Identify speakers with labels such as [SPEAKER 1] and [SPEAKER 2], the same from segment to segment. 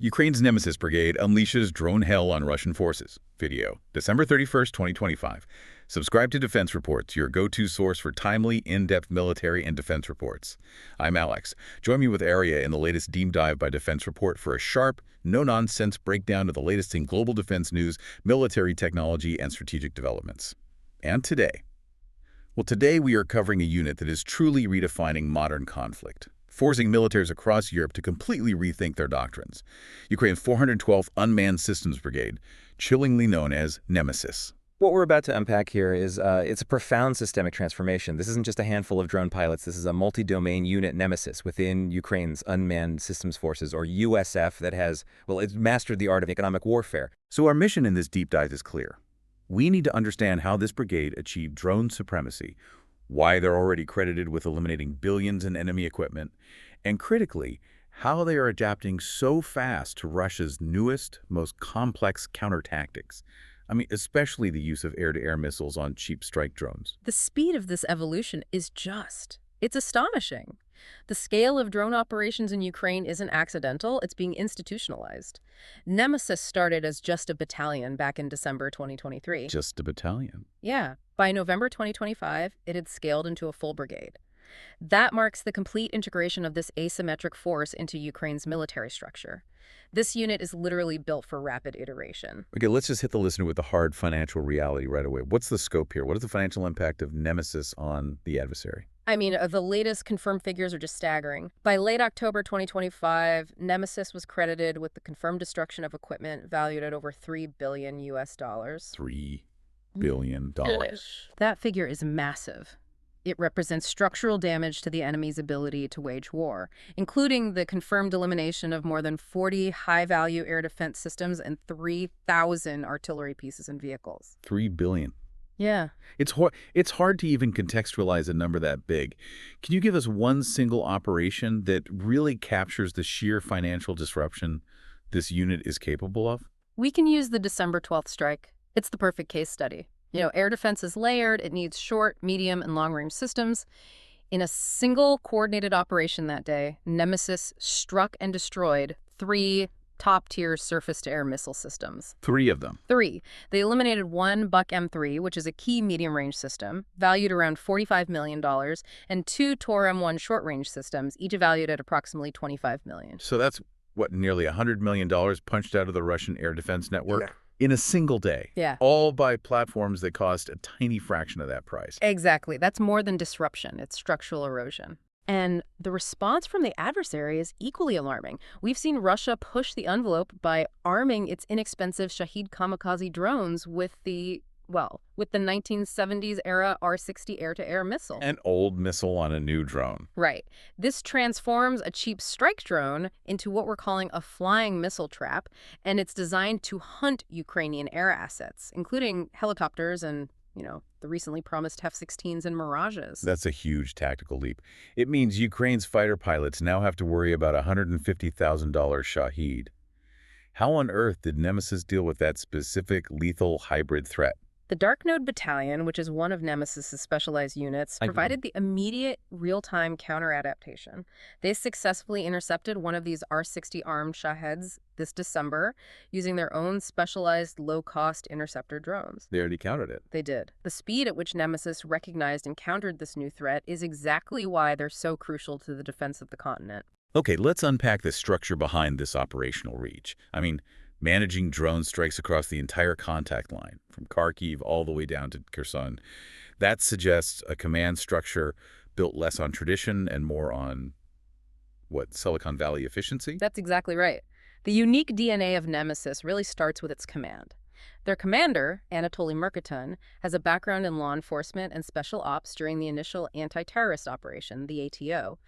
[SPEAKER 1] Ukraine's Nemesis Brigade unleashes drone hell on Russian forces. Video, December 31st, 2025. Subscribe to Defense Reports, your go-to source for timely, in-depth military and defense reports. I'm Alex. Join me with Arya in the latest deep dive by Defense Report for a sharp, no-nonsense breakdown of the latest in global defense news, military technology, and strategic developments. And today? Well, today we are covering a unit that is truly redefining modern conflict, forcing militaries across Europe to completely rethink their doctrines. Ukraine's 412th Unmanned Systems Brigade, chillingly known as Nemesis.
[SPEAKER 2] What we're about to unpack here is it's a profound systemic transformation. This isn't just a handful of drone pilots. This is a multi-domain unit Nemesis within Ukraine's Unmanned Systems Forces, or USF, that has, well, it's mastered the art of economic warfare.
[SPEAKER 1] So our mission in this deep dive is clear. We need to understand how this brigade achieved drone supremacy, why they're already credited with eliminating billions in enemy equipment, and critically, how they are adapting so fast to Russia's newest, most complex counter-tactics. I mean, especially the use of air-to-air missiles on cheap strike drones.
[SPEAKER 3] The speed of this evolution is it's astonishing. The scale of drone operations in Ukraine isn't accidental, it's being institutionalized. Nemesis started as just a battalion back in December 2023.
[SPEAKER 1] Just a battalion?
[SPEAKER 3] Yeah. By November 2025, it had scaled into a full brigade. That marks the complete integration of this asymmetric force into Ukraine's military structure. This unit is literally built for rapid iteration.
[SPEAKER 1] Okay, let's just hit the listener with the hard financial reality right away. What's the scope here? What is the financial impact of Nemesis on the adversary?
[SPEAKER 3] I mean, the latest confirmed figures are just staggering. By late October 2025, Nemesis was credited with the confirmed destruction of equipment valued at over $3 billion US.
[SPEAKER 1] $3 billion.
[SPEAKER 3] That figure is massive. It represents structural damage to the enemy's ability to wage war, including the confirmed elimination of more than 40 high-value air defense systems and 3,000 artillery pieces and vehicles.
[SPEAKER 1] $3 billion.
[SPEAKER 3] Yeah.
[SPEAKER 1] It's hard to even contextualize a number that big. Can you give us one single operation that really captures the sheer financial disruption this unit is capable of?
[SPEAKER 3] We can use the December 12th strike. It's the perfect case study. Air defense is layered. It needs short, medium, and long-range systems. In a single coordinated operation that day, Nemesis struck and destroyed 3 top-tier surface-to-air missile systems.
[SPEAKER 1] 3 of them?
[SPEAKER 3] 3. They eliminated one Buck M3, which is a key medium-range system, valued around $45 million, and 2 Tor M1 short-range systems, each valued at approximately $25 million.
[SPEAKER 1] So that's, what, nearly $100 million punched out of the Russian air defense network? Yeah. In a single day.
[SPEAKER 3] Yeah.
[SPEAKER 1] All by platforms that cost a tiny fraction of that price.
[SPEAKER 3] Exactly. That's more than disruption. It's structural erosion. And the response from the adversary is equally alarming. We've seen Russia push the envelope by arming its inexpensive Shahed kamikaze drones with the 1970s era R-60 air-to-air missile.
[SPEAKER 1] An old missile on a new drone.
[SPEAKER 3] Right. This transforms a cheap strike drone into what we're calling a flying missile trap, and it's designed to hunt Ukrainian air assets, including helicopters and, the recently promised F-16s and Mirages.
[SPEAKER 1] That's a huge tactical leap. It means Ukraine's fighter pilots now have to worry about $150,000 Shahed. How on earth did Nemesis deal with that specific lethal hybrid threat?
[SPEAKER 3] The Dark Node Battalion, which is one of Nemesis's specialized units, provided the immediate real-time counter-adaptation. They successfully intercepted one of these R-60 armed Shaheds this December using their own specialized low-cost interceptor drones.
[SPEAKER 1] They already countered it.
[SPEAKER 3] They did. The speed at which Nemesis recognized and countered this new threat is exactly why they're so crucial to the defense of the continent.
[SPEAKER 1] Okay, let's unpack the structure behind this operational reach. I mean, managing drone strikes across the entire contact line, from Kharkiv all the way down to Kherson. That suggests a command structure built less on tradition and more on, Silicon Valley efficiency?
[SPEAKER 3] That's exactly right. The unique DNA of Nemesis really starts with its command. Their commander, Anatoly Mercaton, has a background in law enforcement and special ops during the initial anti-terrorist operation, the ATO.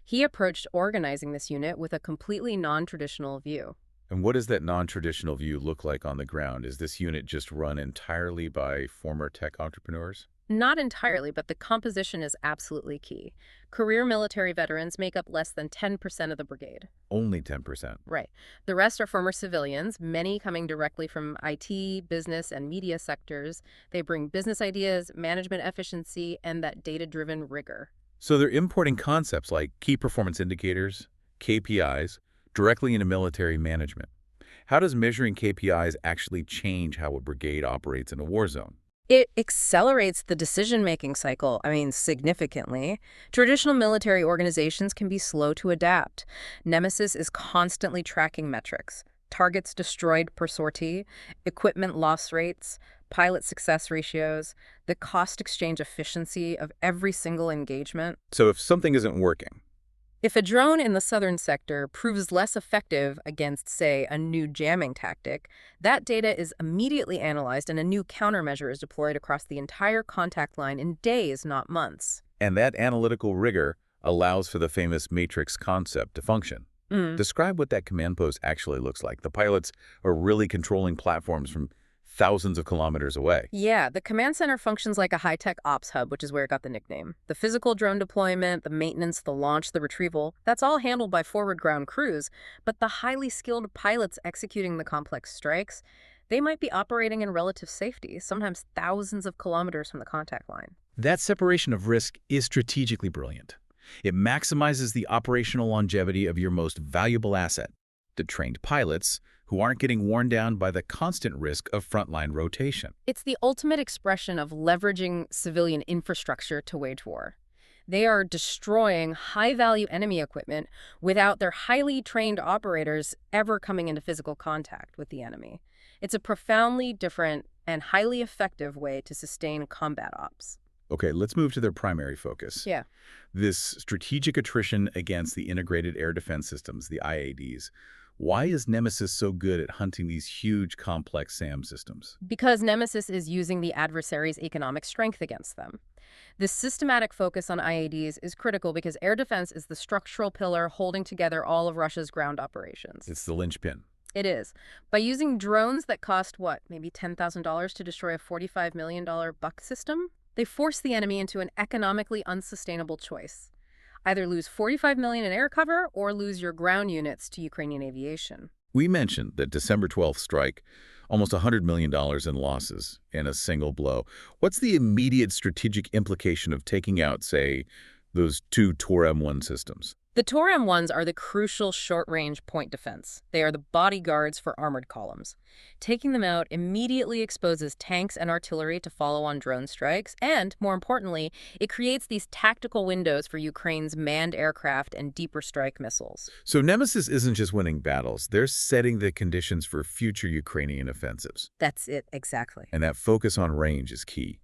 [SPEAKER 3] He approached organizing this unit with a completely non-traditional view.
[SPEAKER 1] And what does that non-traditional view look like on the ground? Is this unit just run entirely by former tech entrepreneurs?
[SPEAKER 3] Not entirely, but the composition is absolutely key. Career military veterans make up less than 10% of the brigade.
[SPEAKER 1] Only 10%?
[SPEAKER 3] Right. The rest are former civilians, many coming directly from IT, business, and media sectors. They bring business ideas, management efficiency, and that data-driven rigor.
[SPEAKER 1] So they're importing concepts like key performance indicators, KPIs, directly into military management. How does measuring KPIs actually change how a brigade operates in a war zone?
[SPEAKER 3] It accelerates the decision-making cycle, significantly. Traditional military organizations can be slow to adapt. Nemesis is constantly tracking metrics: targets destroyed per sortie, equipment loss rates, pilot success ratios, the cost exchange efficiency of every single engagement.
[SPEAKER 1] So if something isn't working,
[SPEAKER 3] If a drone in the southern sector proves less effective against, say, a new jamming tactic, that data is immediately analyzed and a new countermeasure is deployed across the entire contact line in days, not months.
[SPEAKER 1] and that analytical rigor allows for the famous matrix concept to function. Describe what that command post actually looks like. The pilots are really controlling platforms from thousands of kilometers away.
[SPEAKER 3] Yeah, the command center functions like a high-tech ops hub, which is where it got the nickname. The physical drone deployment, the maintenance, the launch, the retrieval, that's all handled by forward ground crews. But the highly skilled pilots executing the complex strikes, they might be operating in relative safety, sometimes thousands of kilometers from the contact line.
[SPEAKER 4] That separation of risk is strategically brilliant. It maximizes the operational longevity of your most valuable asset, the trained pilots, who aren't getting worn down by the constant risk of frontline rotation.
[SPEAKER 3] It's the ultimate expression of leveraging civilian infrastructure to wage war. They are destroying high-value enemy equipment without their highly trained operators ever coming into physical contact with the enemy. It's a profoundly different and highly effective way to sustain combat ops.
[SPEAKER 1] Okay, let's move to their primary focus.
[SPEAKER 3] Yeah.
[SPEAKER 1] This strategic attrition against the integrated air defense systems, the IADs. Why is Nemesis so good at hunting these huge, complex SAM systems?
[SPEAKER 3] Because Nemesis is using the adversary's economic strength against them. This systematic focus on IADs is critical because air defense is the structural pillar holding together all of Russia's ground operations.
[SPEAKER 1] It's the linchpin.
[SPEAKER 3] It is. By using drones that cost, maybe $10,000 to destroy a $45 million buck system, they force the enemy into an economically unsustainable choice. Either lose $45 million in air cover or lose your ground units to Ukrainian aviation.
[SPEAKER 1] We mentioned that December 12th strike, almost $100 million in losses in a single blow. What's the immediate strategic implication of taking out, say, those two Tor M1 systems?
[SPEAKER 3] The Tor M1s are the crucial short-range point defense. They are the bodyguards for armored columns. Taking them out immediately exposes tanks and artillery to follow-on drone strikes, and, more importantly, it creates these tactical windows for Ukraine's manned aircraft and deeper strike missiles.
[SPEAKER 1] So Nemesis isn't just winning battles, they're setting the conditions for future Ukrainian offensives.
[SPEAKER 3] That's it, exactly.
[SPEAKER 1] And that focus on range is key.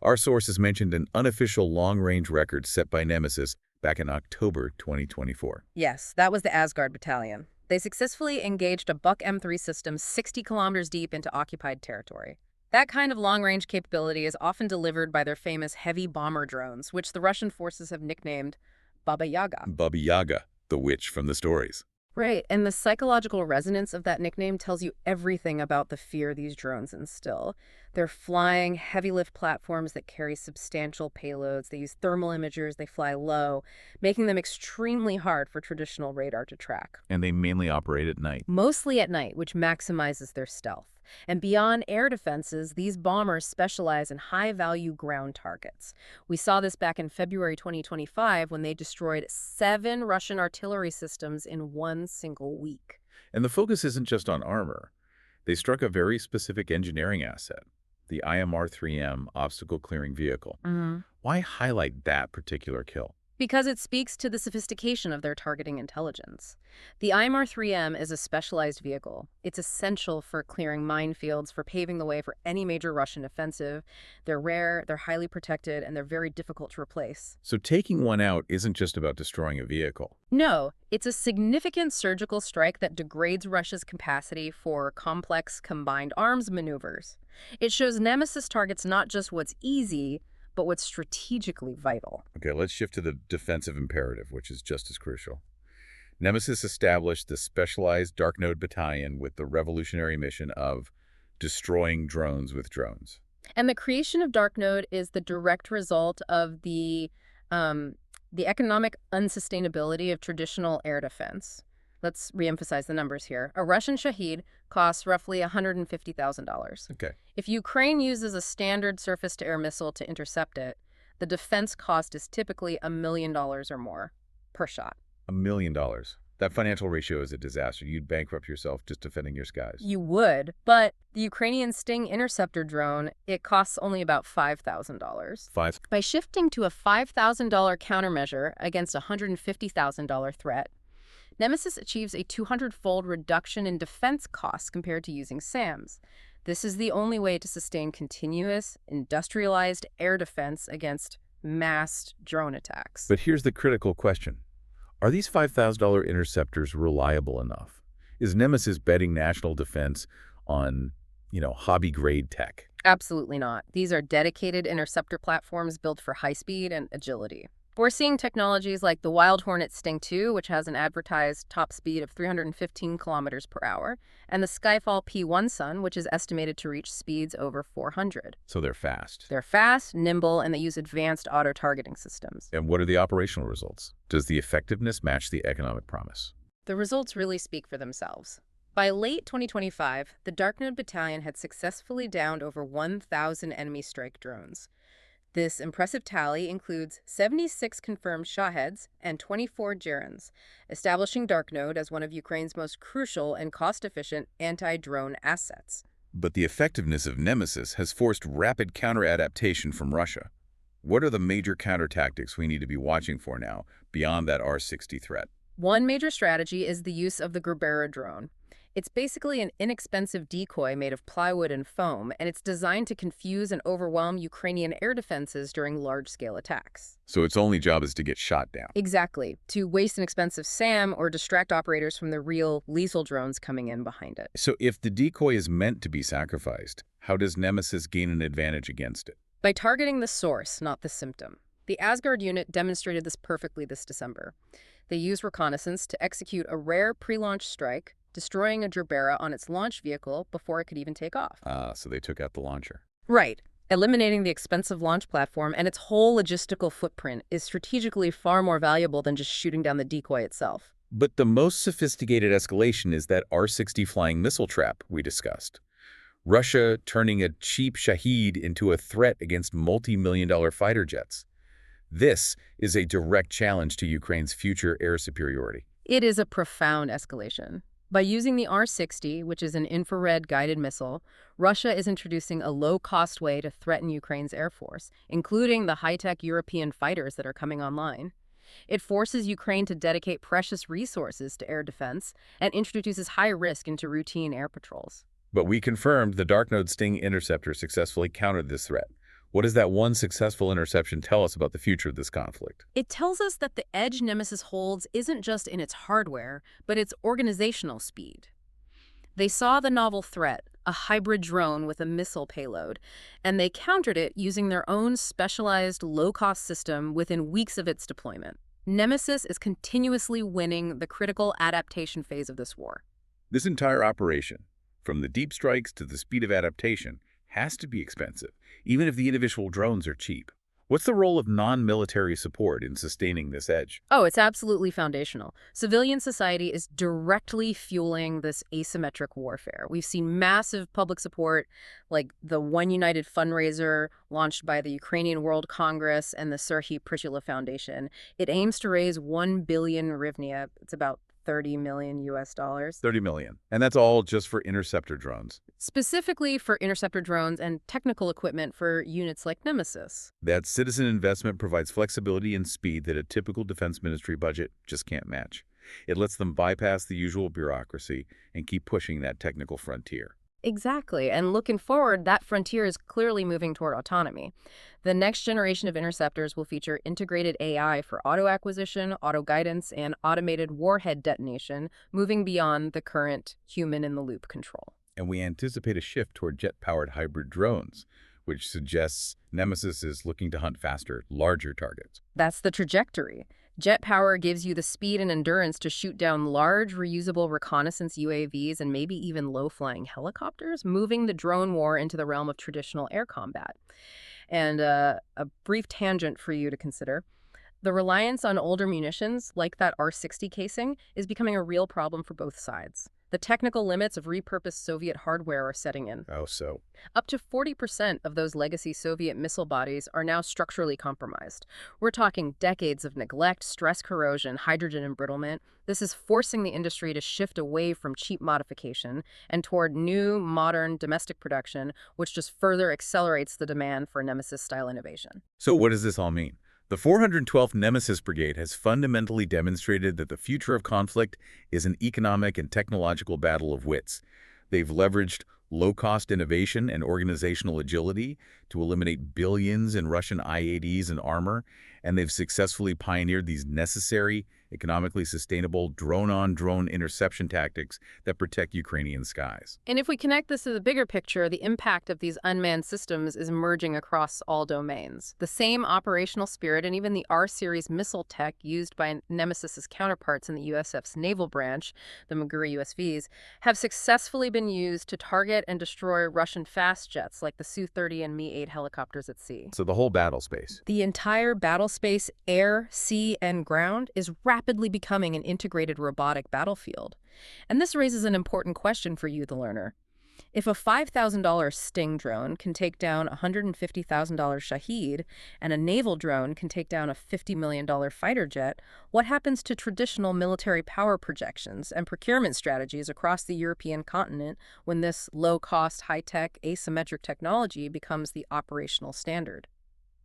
[SPEAKER 1] Our sources mentioned an unofficial long-range record set by Nemesis back in October 2024.
[SPEAKER 3] Yes, that was the Asgard Battalion. They successfully engaged a Buck M3 system 60 kilometers deep into occupied territory. That kind of long-range capability is often delivered by their famous heavy bomber drones, which the Russian forces have nicknamed Baba Yaga.
[SPEAKER 1] Baba Yaga, the witch from the stories.
[SPEAKER 3] Right, and the psychological resonance of that nickname tells you everything about the fear these drones instill. They're flying heavy-lift platforms that carry substantial payloads. They use thermal imagers, they fly low, making them extremely hard for traditional radar to track.
[SPEAKER 1] And they mainly operate at night.
[SPEAKER 3] Mostly at night, which maximizes their stealth. And beyond air defenses, these bombers specialize in high-value ground targets. We saw this back in February 2025 when they destroyed 7 Russian artillery systems in one single week.
[SPEAKER 1] And the focus isn't just on armor. They struck a very specific engineering asset, the IMR-3M obstacle clearing vehicle. Why highlight that particular kill?
[SPEAKER 3] Because it speaks to the sophistication of their targeting intelligence. The IMR-3M is a specialized vehicle. It's essential for clearing minefields, for paving the way for any major Russian offensive. They're rare, they're highly protected, and they're very difficult to replace.
[SPEAKER 1] So taking one out isn't just about destroying a vehicle.
[SPEAKER 3] No, it's a significant surgical strike that degrades Russia's capacity for complex combined arms maneuvers. It shows Nemesis targets not just what's easy, but what's strategically vital.
[SPEAKER 1] Okay, let's shift to the defensive imperative, which is just as crucial. Nemesis established the specialized Dark Node Battalion with the revolutionary mission of destroying drones with drones.
[SPEAKER 3] And the creation of Dark Node is the direct result of the economic unsustainability of traditional air defense. Let's reemphasize the numbers here. A Russian Shahed costs roughly $150,000.
[SPEAKER 1] Okay.
[SPEAKER 3] If Ukraine uses a standard surface-to-air missile to intercept it, the defense cost is typically $1 million or more per shot.
[SPEAKER 1] $1 million.
[SPEAKER 4] That financial ratio is a disaster. You'd bankrupt yourself just defending your skies.
[SPEAKER 3] You would, but the Ukrainian Sting interceptor drone, it costs only about $5,000.
[SPEAKER 4] Five.
[SPEAKER 3] By shifting to a $5,000 countermeasure against a $150,000 threat, Nemesis achieves a 200-fold reduction in defense costs compared to using SAMs. This is the only way to sustain continuous, industrialized air defense against massed drone attacks.
[SPEAKER 4] But here's the critical question. Are these $5,000 interceptors reliable enough? Is Nemesis betting national defense on, hobby-grade tech?
[SPEAKER 3] Absolutely not. These are dedicated interceptor platforms built for high speed and agility. We're seeing technologies like the Wild Hornet Sting II, which has an advertised top speed of 315 kilometers per hour, and the Skyfall P1 Sun, which is estimated to reach speeds over 400.
[SPEAKER 4] So they're fast.
[SPEAKER 3] They're fast, nimble, and they use advanced auto-targeting systems.
[SPEAKER 4] And what are the operational results? Does the effectiveness match the economic promise?
[SPEAKER 3] The results really speak for themselves. By late 2025, the Darknode Battalion had successfully downed over 1,000 enemy strike drones. This impressive tally includes 76 confirmed Shaheds and 24 Gerans, establishing Darknode as one of Ukraine's most crucial and cost-efficient anti-drone assets.
[SPEAKER 4] But the effectiveness of Nemesis has forced rapid counter-adaptation from Russia. What are the major counter-tactics we need to be watching for now, beyond that R-60 threat?
[SPEAKER 3] One major strategy is the use of the Gerbera drone. It's basically an inexpensive decoy made of plywood and foam, and it's designed to confuse and overwhelm Ukrainian air defenses during large-scale attacks.
[SPEAKER 4] So its only job is to get shot down.
[SPEAKER 3] Exactly, to waste an expensive SAM or distract operators from the real lethal drones coming in behind it.
[SPEAKER 4] So if the decoy is meant to be sacrificed, how does Nemesis gain an advantage against it?
[SPEAKER 3] By targeting the source, not the symptom. The Asgard unit demonstrated this perfectly this December. They used reconnaissance to execute a rare pre-launch strike, destroying a Gerbera on its launch vehicle before it could even take off.
[SPEAKER 4] So they took out the launcher.
[SPEAKER 3] Right. Eliminating the expensive launch platform and its whole logistical footprint is strategically far more valuable than just shooting down the decoy itself.
[SPEAKER 4] But the most sophisticated escalation is that R-60 flying missile trap we discussed. Russia turning a cheap Shahed into a threat against multi-million-dollar fighter jets. This is a direct challenge to Ukraine's future air superiority.
[SPEAKER 3] It is a profound escalation. By using the R-60, which is an infrared-guided missile, Russia is introducing a low-cost way to threaten Ukraine's air force, including the high-tech European fighters that are coming online. It forces Ukraine to dedicate precious resources to air defense and introduces high risk into routine air patrols.
[SPEAKER 4] But we confirmed the Darknode Sting interceptor successfully countered this threat. What does that one successful interception tell us about the future of this conflict?
[SPEAKER 3] It tells us that the edge Nemesis holds isn't just in its hardware, but its organizational speed. They saw the novel threat, a hybrid drone with a missile payload, and they countered it using their own specialized low-cost system within weeks of its deployment. Nemesis is continuously winning the critical adaptation phase of this war.
[SPEAKER 4] This entire operation, from the deep strikes to the speed of adaptation, has to be expensive, even if the individual drones are cheap. What's the role of non-military support in sustaining this edge?
[SPEAKER 3] Oh, it's absolutely foundational. Civilian society is directly fueling this asymmetric warfare. We've seen massive public support, like the One United fundraiser launched by the Ukrainian World Congress and the Serhiy Prytula Foundation. It aims to raise 1 billion hryvnia. It's about $30 million US.
[SPEAKER 4] 30 million. And that's all just for interceptor drones.
[SPEAKER 3] Specifically for interceptor drones and technical equipment for units like Nemesis.
[SPEAKER 4] That citizen investment provides flexibility and speed that a typical defense ministry budget just can't match. It lets them bypass the usual bureaucracy and keep pushing that technical frontier.
[SPEAKER 3] Exactly. And looking forward, that frontier is clearly moving toward autonomy. The next generation of interceptors will feature integrated AI for auto acquisition, auto guidance, and automated warhead detonation, moving beyond the current human-in-the-loop control.
[SPEAKER 4] And we anticipate a shift toward jet-powered hybrid drones, which suggests Nemesis is looking to hunt faster, larger targets.
[SPEAKER 3] That's the trajectory. Jet power gives you the speed and endurance to shoot down large, reusable reconnaissance UAVs and maybe even low-flying helicopters, moving the drone war into the realm of traditional air combat. And a brief tangent for you to consider. The reliance on older munitions, like that R-60 casing, is becoming a real problem for both sides. The technical limits of repurposed Soviet hardware are setting in.
[SPEAKER 4] Oh, so.
[SPEAKER 3] Up to 40% of those legacy Soviet missile bodies are now structurally compromised. We're talking decades of neglect, stress corrosion, hydrogen embrittlement. This is forcing the industry to shift away from cheap modification and toward new, modern, domestic production, which just further accelerates the demand for Nemesis-style innovation.
[SPEAKER 1] So what does this all mean? The 412th Nemesis Brigade has fundamentally demonstrated that the future of conflict is an economic and technological battle of wits. They've leveraged low-cost innovation and organizational agility to eliminate billions in Russian I-80s and armor, and they've successfully pioneered these necessary, economically sustainable drone-on-drone interception tactics that protect Ukrainian skies.
[SPEAKER 3] And if we connect this to the bigger picture, the impact of these unmanned systems is emerging across all domains. The same operational spirit and even the R-series missile tech used by Nemesis's counterparts in the USF's naval branch, the Magura USVs, have successfully been used to target and destroy Russian fast jets like the Su-30 and Mi-8 helicopters at sea.
[SPEAKER 1] So the whole battle space.
[SPEAKER 3] The entire battle space, air, sea, and ground, is rapidly becoming an integrated robotic battlefield. And this raises an important question for you, the learner. If a $5,000 Sting drone can take down a $150,000 Shahed, and a naval drone can take down a $50 million fighter jet, what happens to traditional military power projections and procurement strategies across the European continent when this low-cost, high-tech, asymmetric technology becomes the operational standard?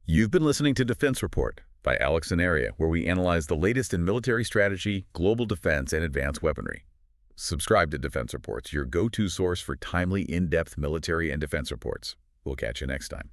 [SPEAKER 1] You've been listening to Defense Report by Alex Anaria, where we analyze the latest in military strategy, global defense, and advanced weaponry. Subscribe to Defense Reports, your go-to source for timely, in-depth military and defense reports. We'll catch you next time.